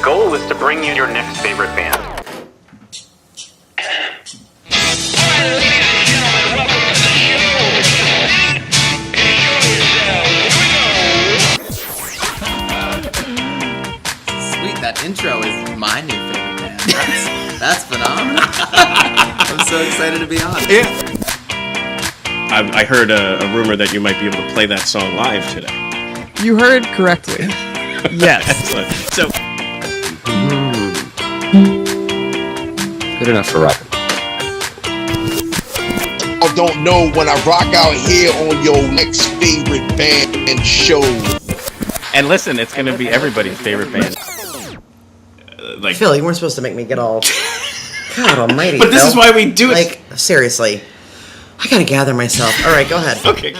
goal is to bring you your next favorite band. Sweet, that intro is my new favorite band. That's phenomenal. I'm so excited to be on. Yeah. I heard a rumor that you might be able to play that song live today. You heard correctly. Yes. Excellent. So, good enough for rock. I don't know when I rock out here on your next favorite band and show. and listen, it's going to be everybody's favorite band. Phil, you weren't supposed to make me get all... God almighty, But this Phil. is why we do it. Like, seriously. I gotta gather myself. All right, go ahead. Okay.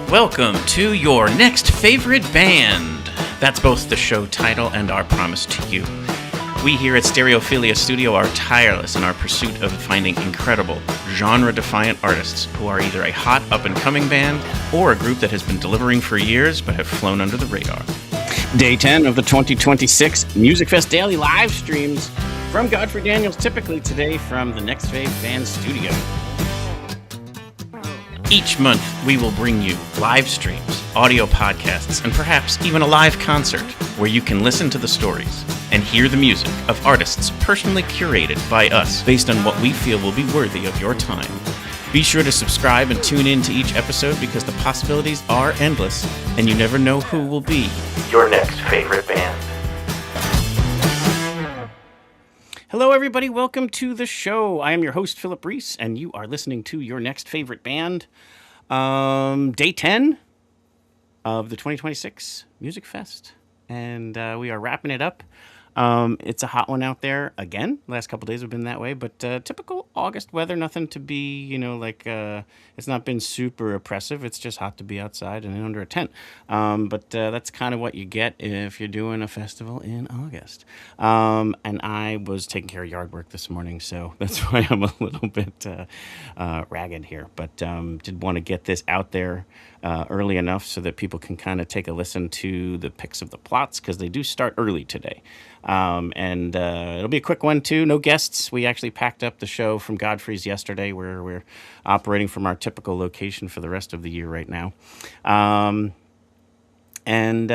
Welcome to your next favorite band. That's both the show title and our promise to you. We here at Stereophilia Studio are tireless in our pursuit of finding incredible, genre-defiant artists who are either a hot, up-and-coming band or a group that has been delivering for years but have flown under the radar. Day 10 of the 2026 Musikfest Daily Livestreams from Godfrey Daniels, typically today from the Next Fave Band Studio. Each month, we will bring you live streams, audio podcasts, and perhaps even a live concert where you can listen to the stories and hear the music of artists personally curated by us based on what we feel will be worthy of your time. Be sure to subscribe and tune in to each episode because the possibilities are endless and you never know who will be Your next favorite band. Hello, everybody. Welcome to the show. I am your host, Philip Reese, and you are listening to your next favorite band. Day 10 of the 2026 Music Fest, and we are wrapping it up. It's a hot one out there again. Last couple days have been that way, but typical August weather. Nothing to be, it's not been super oppressive. It's just hot to be outside and under a tent. But that's kind of what you get if you're doing a festival in August. And I was taking care of yard work this morning, so that's why I'm a little bit ragged here. But did want to get this out there early enough so that people can kind of take a listen to the picks of the plots because they do start early today. And it'll be a quick one, too. No guests. We actually packed up the show from Godfrey's yesterday, where we're operating from our typical location for the rest of the year right now. And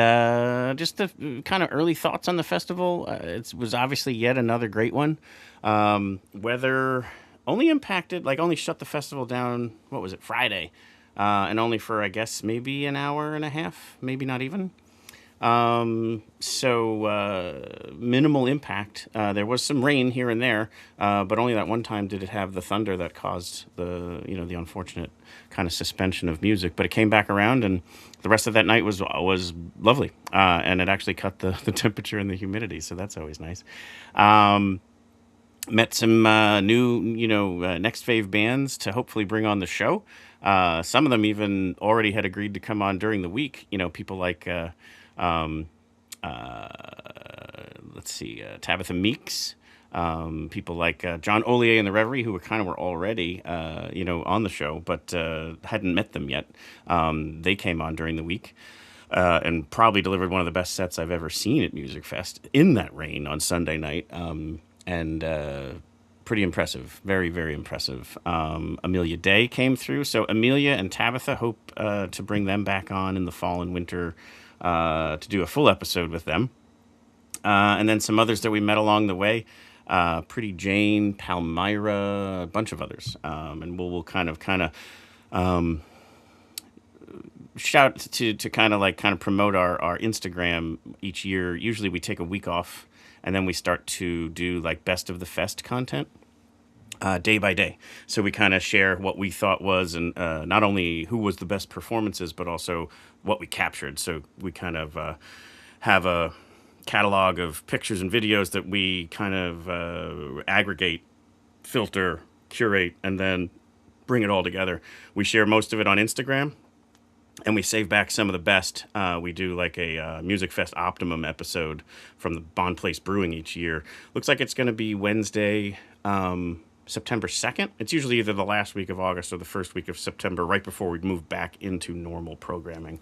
just the kind of early thoughts on the festival. It was obviously yet another great one. Weather only impacted, only shut the festival down, what was it, Friday. And only for, I guess, maybe an hour and a half, maybe not even. Minimal impact. There was some rain here and there, but only that one time did it have the thunder that caused the unfortunate kind of suspension of music. But it came back around, and the rest of that night was lovely. And it actually cut the temperature and the humidity, so that's always nice. Met some new, Next Fave bands to hopefully bring on the show. Some of them even already had agreed to come on during the week. People like... Tabitha Meeks, people like John Ollier and the Reverie, who were already, on the show, but hadn't met them yet. They came on during the week and probably delivered one of the best sets I've ever seen at Music Fest in that rain on Sunday night. Pretty impressive, very, very impressive. Amelia Day came through, so Amelia and Tabitha hope to bring them back on in the fall and winter to do a full episode with them. And then some others that we met along the way, Pretty Jane, Palmyra, a bunch of others. And we'll kind of shout to kind of promote our Instagram each year. Usually we take a week off and then we start to do best of the fest content. Day by day. So we kind of share what we thought was, and not only who was the best performances, but also what we captured. So we kind of have a catalog of pictures and videos that we kind of aggregate, filter, curate, and then bring it all together. We share most of it on Instagram, and we save back some of the best. We do a Music Fest Optimum episode from the Bond Place Brewing each year. Looks like it's going to be Wednesday, September 2nd. It's usually either the last week of August or the first week of September, right before we move back into normal programming.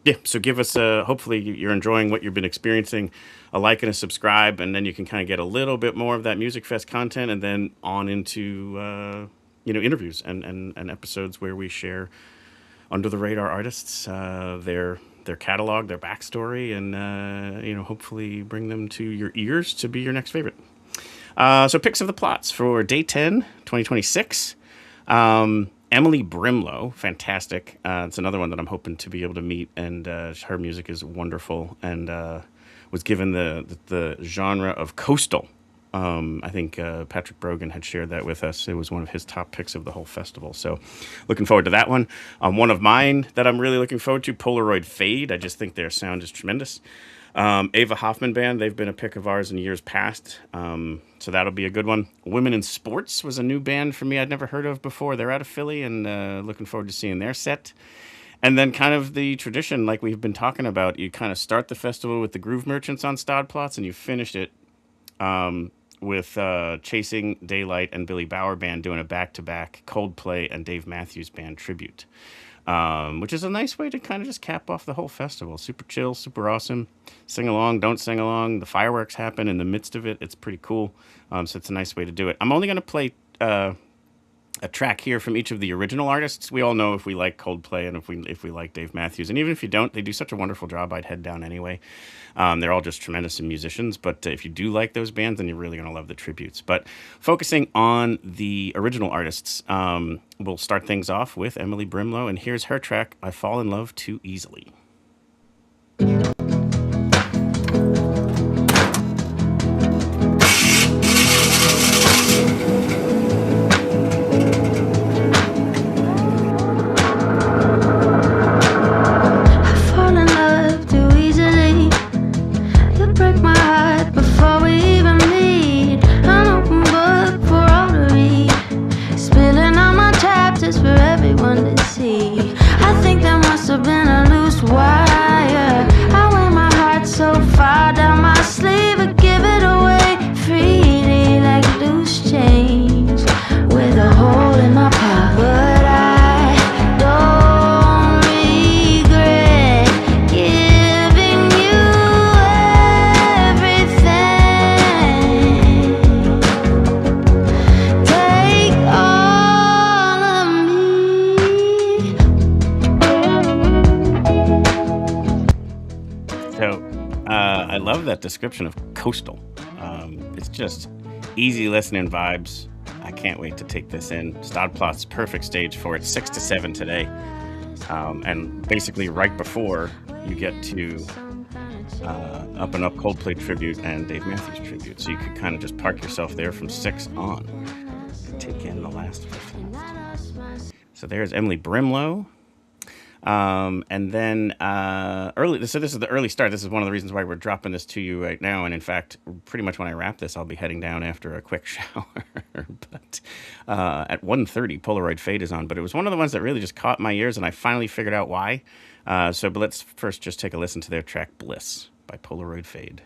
Yeah, so give us hopefully you're enjoying what you've been experiencing, a like and a subscribe, and then you can kind of get a little bit more of that Music Fest content, and then on into interviews and episodes where we share under the radar artists, their catalog, their backstory, and hopefully bring them to your ears to be your next favorite. So picks of the plots for day 10, 2026. Emily Brimlow, fantastic. It's another one that I'm hoping to be able to meet, and her music is wonderful, and was given the genre of coastal. I think Patrick Brogan had shared that with us. It was one of his top picks of the whole festival. So looking forward to that one. One of mine that I'm really looking forward to, Polaroid Fade. I just think their sound is tremendous. Ava Hoffman Band, they've been a pick of ours in years past. So that'll be a good one. Women in Sports was a new band for me I'd never heard of before. They're out of Philly, and looking forward to seeing their set. And then kind of the tradition, like we've been talking about, you kind of start the festival with the Groove Merchants on Stodplots, and you finish it with Chasing Daylight and Billy Bauer Band doing a back-to-back Coldplay and Dave Matthews Band tribute, which is a nice way to kind of just cap off the whole festival. Super chill, super awesome. Sing along, don't sing along. The fireworks happen in the midst of it. It's pretty cool. So it's a nice way to do it. I'm only going to play a track here from each of the original artists. We all know if we like Coldplay and if we like Dave Matthews, and even if you don't, they do such a wonderful job. I'd head down anyway. They're all just tremendous musicians, but if you do like those bands, then you're really going to love the tributes. But focusing on the original artists, we'll start things off with Emily Brimlow, and here's her track, I Fall in Love Too Easily. Description of coastal. It's just easy listening vibes. I can't wait to take this in. Stodplot's perfect stage for it. 6 to 7 today, and basically right before you get to Up and Up Coldplay tribute and Dave Matthews tribute, so you could kind of just park yourself there from 6 on and take in the last 15 minutes. So there's Emily Brimlow. And then early. So this is the early start. This is one of the reasons why we're dropping this to you right now. And in fact, pretty much when I wrap this, I'll be heading down after a quick shower. But at 1:30, Polaroid Fade is on. But it was one of the ones that really just caught my ears, and I finally figured out why. But let's first just take a listen to their track "Bliss" by Polaroid Fade.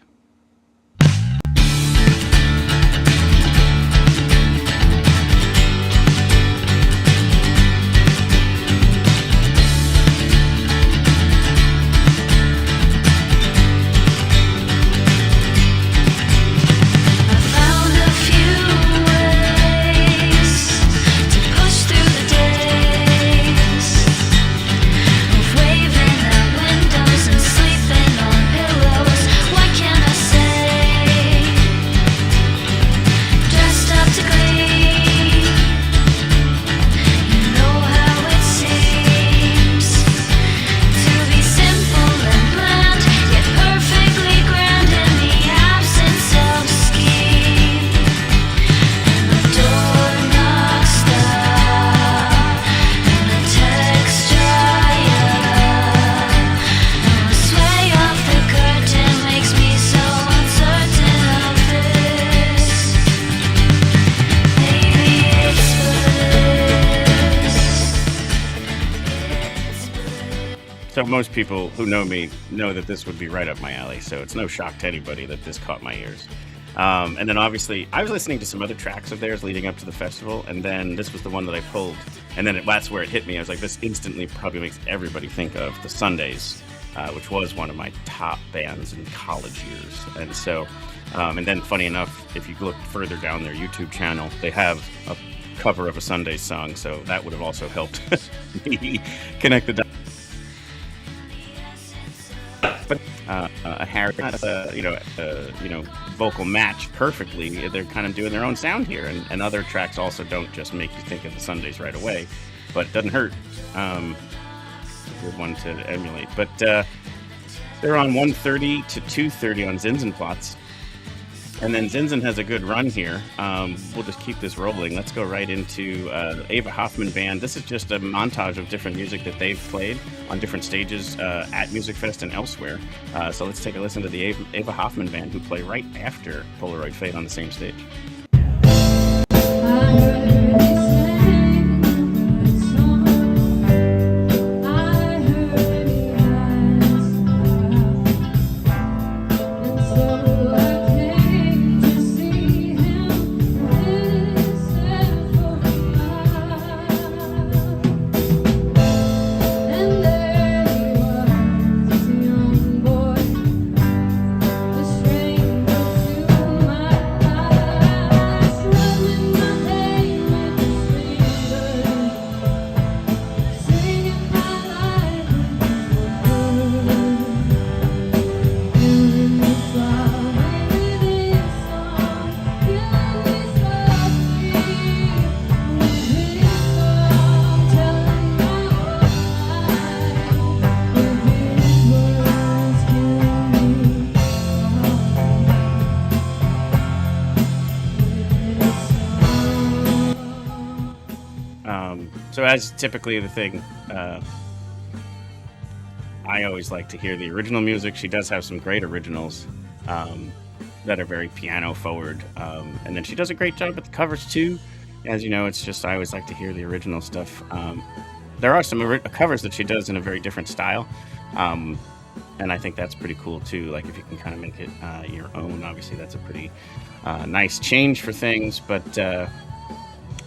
So most people who know me know that this would be right up my alley, so it's no shock to anybody that this caught my ears. And then obviously, I was listening to some other tracks of theirs leading up to the festival, and then this was the one that I pulled, and then that's where it hit me. I was like, this instantly probably makes everybody think of the Sundays which was one of my top bands in college years. And so, and then funny enough, if you look further down their YouTube channel, they have a cover of a Sunday song, so that would have also helped me connect the dots. But a Harry, vocal match perfectly. They're kind of doing their own sound here, and other tracks also don't just make you think of the Sundays right away, but it doesn't hurt. It's a good one to emulate. But they're on 1:30 to 2:30 on Zinsenplatz. And then Zinsen has a good run here. We'll just keep this rolling. Let's go right into Ava Hoffman Band. This is just a montage of different music that they've played on different stages at Musikfest and elsewhere. So let's take a listen to the Ava Hoffman Band, who play right after Polaroid Fade on the same stage. So as typically the thing, I always like to hear the original music. She does have some great originals that are very piano forward. And then she does a great job with the covers too. As you know, it's just, I always like to hear the original stuff. There are some covers that she does in a very different style. And I think that's pretty cool too. Like if you can kind of make it your own, obviously that's a pretty nice change for things. But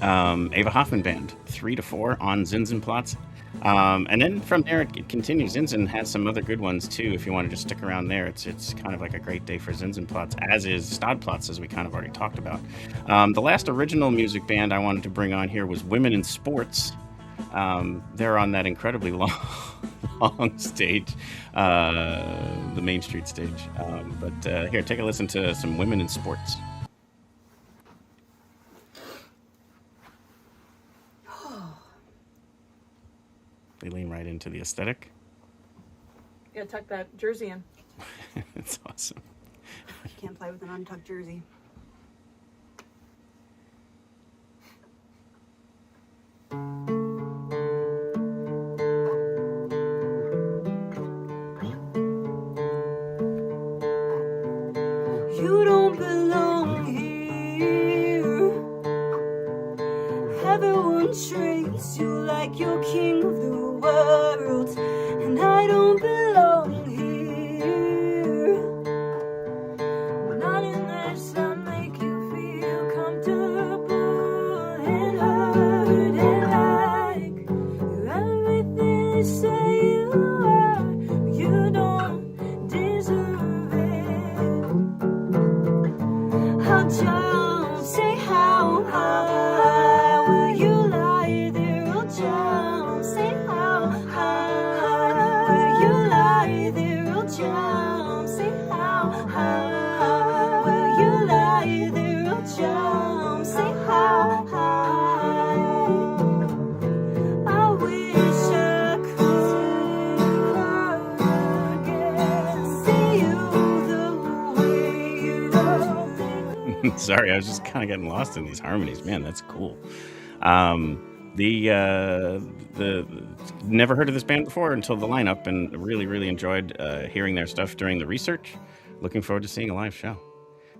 Ava Hoffman Band, 3 to 4 on Zinsenplatz. And then from there it continues. Zinsen has some other good ones too. If you want to just stick around there, it's kind of like a great day for Zinsenplatz, as is Stadplatz, as we kind of already talked about. The last original music band I wanted to bring on here was Women in Sports. They're on that incredibly long stage, the Main Street stage. But here, take a listen to some Women in Sports. They lean right into the aesthetic. You gotta tuck that jersey in. It's awesome. You can't play with an untucked jersey. You don't belong here. Everyone treats you like you're king of the world, and I don't belong here. Not unless I make you feel comfortable and heard and like you're everything they say you are. You don't deserve it. I'll jump, say how high will you lie there? I'll jump, say how high will you lie there? I'll jump, say how high will you lie there? I'll jump, say how high. I wish I could again see you the way you are. Sorry, I was just kind of getting lost in these harmonies. Man, that's cool. The never heard of this band before until the lineup, and really enjoyed hearing their stuff during the research. Looking forward to seeing a live show.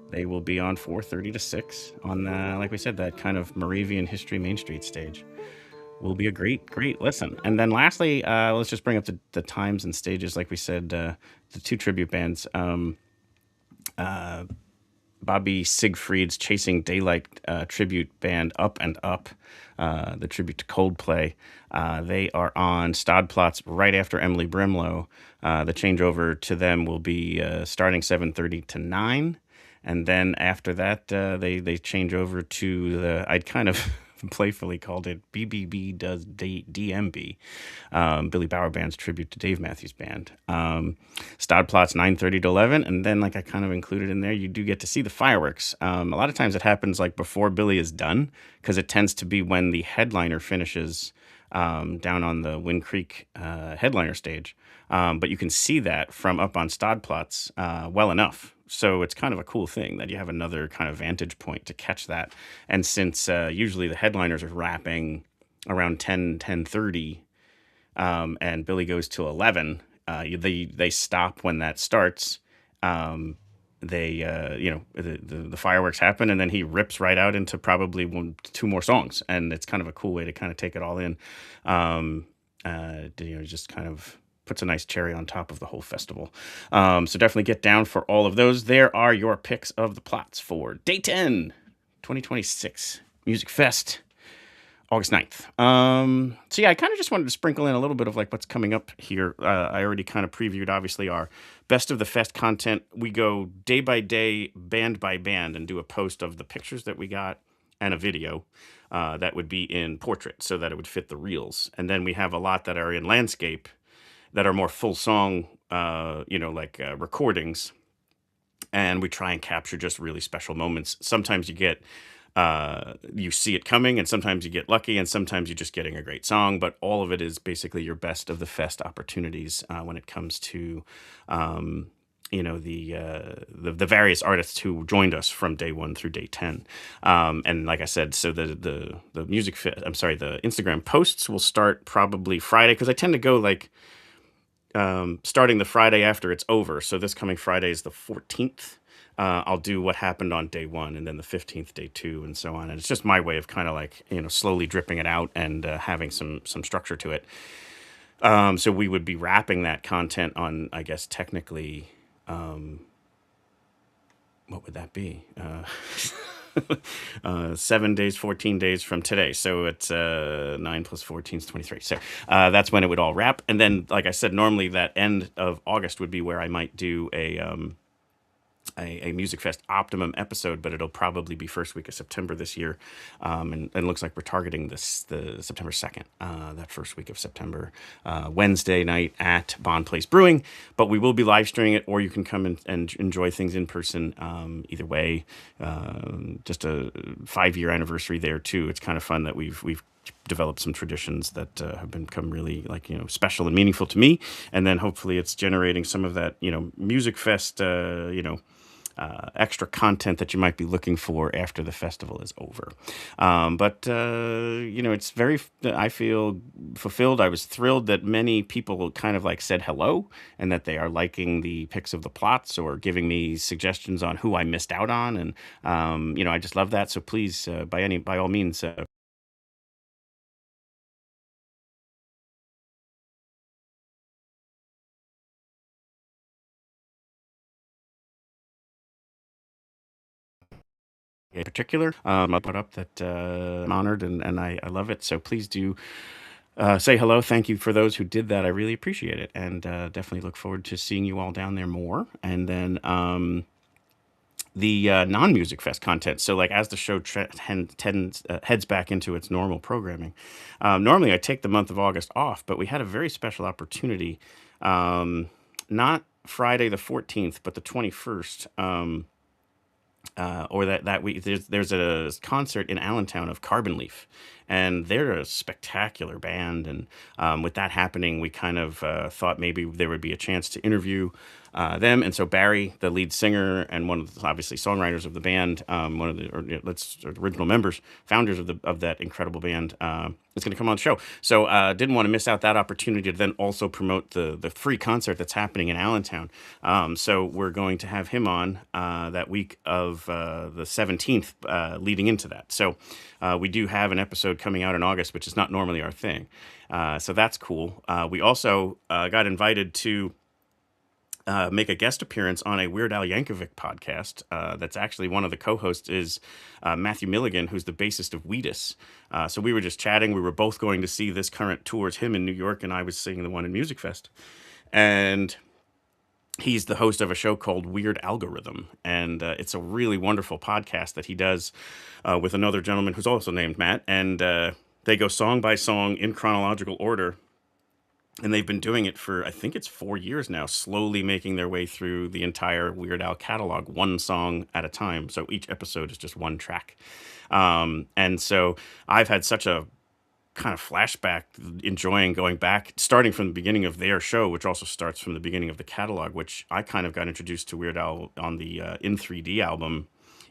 They will be on 4:30 to 6 on, like we said, that kind of Moravian history Main Street stage. Will be a great listen. And then lastly, let's just bring up the times and stages. Like we said, the two tribute bands. Bobby Siegfried's Chasing Daylight tribute band Up and Up, the tribute to Coldplay. They are on Platz right after Emily Brimlow. The changeover to them will be starting 7:30 to 9. And then after that, they change over to I'd kind of playfully called it BBB Does DMB, Billy Bauer Band's tribute to Dave Matthews Band. Stadplatz 9:30 to 11. And then, like I kind of included in there, you do get to see the fireworks. A lot of times it happens like before Billy is done, because it tends to be when the headliner finishes down on the Wind Creek headliner stage. But you can see that from up on Stadplatz well enough. So it's kind of a cool thing that you have another kind of vantage point to catch that. And since usually the headliners are wrapping around 10:30, and Billy goes till 11, they stop when that starts. The fireworks happen, and then he rips right out into probably 2 more songs, and it's kind of a cool way to kind of take it all in. Just kind of puts a nice cherry on top of the whole festival. So definitely get down for all of those. There are your picks of the Platz for Day 10, 2026 Music Fest, August 9th. So yeah, I kind of just wanted to sprinkle in a little bit of like what's coming up here. I already kind of previewed, obviously, our Best of the Fest content. We go day by day, band by band, and do a post of the pictures that we got and a video that would be in portrait so that it would fit the reels. And then we have a lot that are in landscape that are more full song, recordings. And we try and capture just really special moments. Sometimes you get, you see it coming, and sometimes you get lucky, and sometimes you're just getting a great song. But all of it is basically your Best of the Fest opportunities when it comes to, the various artists who joined us from day 1 through day 10. And like I said, so the the Instagram posts will start probably Friday, because I tend to go like, starting the Friday after it's over. So this coming Friday is the 14th. I'll do what happened on day 1, and then the 15th, day 2, and so on. And it's just my way of kind of like, slowly dripping it out and having some structure to it. So we would be wrapping that content on, I guess, technically, what would that be? 7 days, 14 days from today. So it's 9 plus 14 is 23. So that's when it would all wrap. And then, like I said, normally that end of August would be where I might do a Music Fest Optimum episode, but it'll probably be first week of September this year. And it looks like we're targeting the September 2nd, that first week of September, Wednesday night at Bond Place Brewing. But we will be live streaming it, or you can come and enjoy things in person. Either way, just a 5-year anniversary there too. It's kind of fun that we've developed some traditions that have become really special and meaningful to me. And then hopefully it's generating some of that, Music Fest, extra content that you might be looking for after the festival is over. It's very, I feel fulfilled. I was thrilled that many people kind of like said hello, and that they are liking the pics of the plots or giving me suggestions on who I missed out on. And, I just love that. So please, by all means, in particular, I'll put up that I'm honored and I love it. So please do say hello. Thank you for those who did that. I really appreciate it, and definitely look forward to seeing you all down there more. And then the non-Music Fest content. So like as the show heads back into its normal programming, normally I take the month of August off, but we had a very special opportunity, not Friday the 14th, but the 21st. Or that week, there's a concert in Allentown of Carbon Leaf, and they're a spectacular band. And with that happening, we kind of thought maybe there would be a chance to interview them. And so Barry, the lead singer and one of the obviously songwriters of the band, one of the original members, founders of that incredible band, is going to come on the show. So didn't want to miss out that opportunity to then also promote the free concert that's happening in Allentown. So we're going to have him on that week of the 17th leading into that. So we do have an episode coming out in August, which is not normally our thing. So that's cool. We also got invited to make a guest appearance on a Weird Al Yankovic podcast. That's actually one of the co-hosts is Matthew Milligan, who's the bassist of Wheatus. So we were just chatting. We were both going to see this current tours, him in New York, and I was seeing the one in Musikfest. And he's the host of a show called Weird Algorithm. And it's a really wonderful podcast that he does with another gentleman who's also named Matt. And they go song by song in chronological order. And they've been doing it for, I think it's 4 years now, slowly making their way through the entire Weird Al catalog, one song at a time. So each episode is just one track. And so I've had such a kind of flashback, enjoying going back, starting from the beginning of their show, which also starts from the beginning of the catalog, which I kind of got introduced to Weird Al on the In 3D album,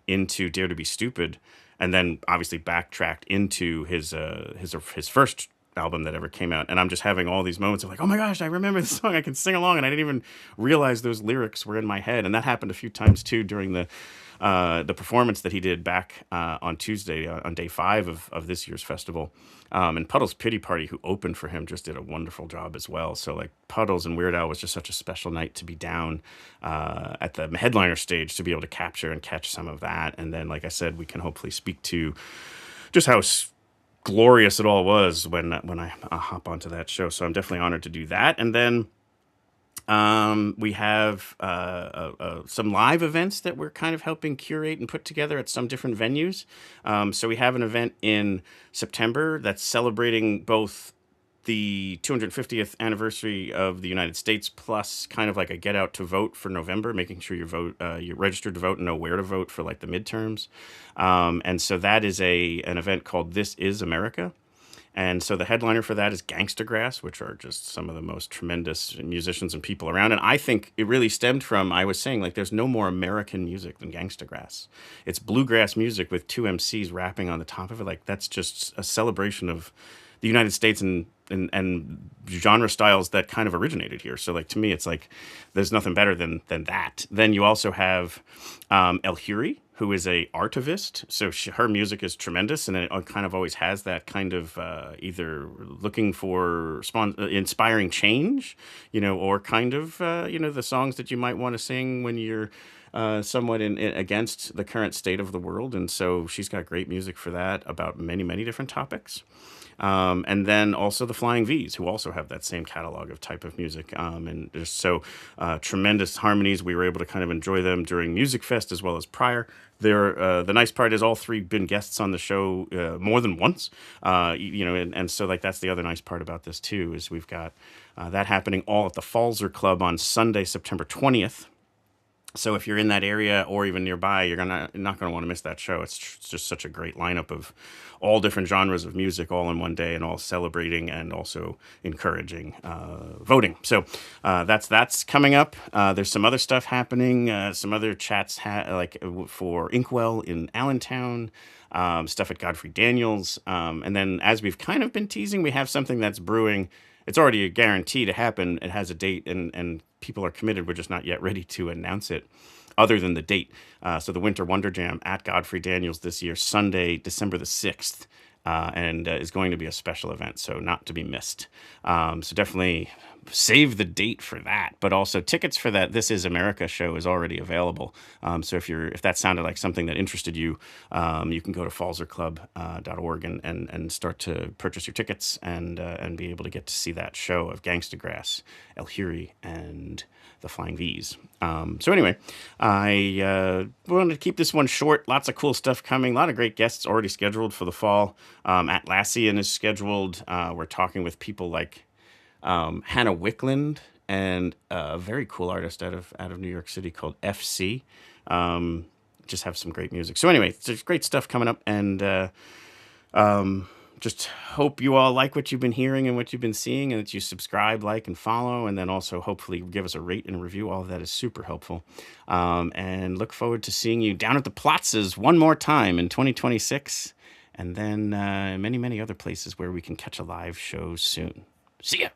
into Dare to Be Stupid, and then obviously backtracked into his first album that ever came out. And I'm just having all these moments of like, oh my gosh, I remember the song, I can sing along, and I didn't even realize those lyrics were in my head. And that happened a few times too during the performance that he did back on Tuesday on day 5 of this year's festival. And Puddle's Pity Party, who opened for him, just did a wonderful job as well. So like Puddles and Weird Al was just such a special night to be down at the headliner stage, to be able to capture and catch some of that. And then, like I said, we can hopefully speak to just how glorious it all was when I hop onto that show. So I'm definitely honored to do that. And then we have some live events that we're kind of helping curate and put together at some different venues. So we have an event in September that's celebrating both the 250th anniversary of the United States, plus kind of like a get out to vote for November, making sure you're registered to vote and know where to vote for like the midterms. And so that is an event called This Is America. And so the headliner for that is Gangsta Grass, which are just some of the most tremendous musicians and people around. And I think it really stemmed from, I was saying, like, there's no more American music than Gangsta Grass. It's bluegrass music with 2 MCs rapping on the top of it. Like, that's just a celebration of the United States and genre styles that kind of originated here. So, like, to me, it's like there's nothing better than that. Then you also have El Huri, who is a artivist. So her music is tremendous, and it kind of always has that kind of either looking for inspiring change, or kind of, the songs that you might want to sing when you're somewhat against the current state of the world. And so she's got great music for that about many, many different topics. And then also the Flying V's, who also have that same catalog of type of music. And there's so tremendous harmonies. We were able to kind of enjoy them during Musikfest as well as prior. The nice part is all 3 been guests on the show more than once. And so like that's the other nice part about this too, is we've got that happening all at the Falzer Club on Sunday, September 20th. So if you're in that area or even nearby, you're not going to want to miss that show. It's just such a great lineup of all different genres of music all in one day, and all celebrating and also encouraging voting. So that's coming up. There's some other stuff happening, some other chats like for Inkwell in Allentown, stuff at Godfrey Daniels. And then, as we've kind of been teasing, we have something that's brewing. It's already a guarantee to happen. It has a date, and people are committed. We're just not yet ready to announce it, other than the date. So the Winter Wonder Jam at Godfrey Daniels this year, Sunday, December the 6th, and is going to be a special event, so not to be missed. So definitely save the date for that. But also tickets for that This Is America show is already available. So if that sounded like something that interested you, you can go to falzerclub.org and start to purchase your tickets and be able to get to see that show of Gangsta Grass, El Huri, and the Flying V's. So anyway, I wanted to keep this one short. Lots of cool stuff coming. A lot of great guests already scheduled for the fall. Atlassian is scheduled. We're talking with people like Hannah Wickland and a very cool artist out of New York City called FC. Just have some great music. So anyway, there's great stuff coming up, and just hope you all like what you've been hearing and what you've been seeing, and that you subscribe, like, and follow, and then also hopefully give us a rate and a review. All of that is super helpful. And look forward to seeing you down at the Platzes one more time in 2026, and then many, many other places where we can catch a live show soon. See ya!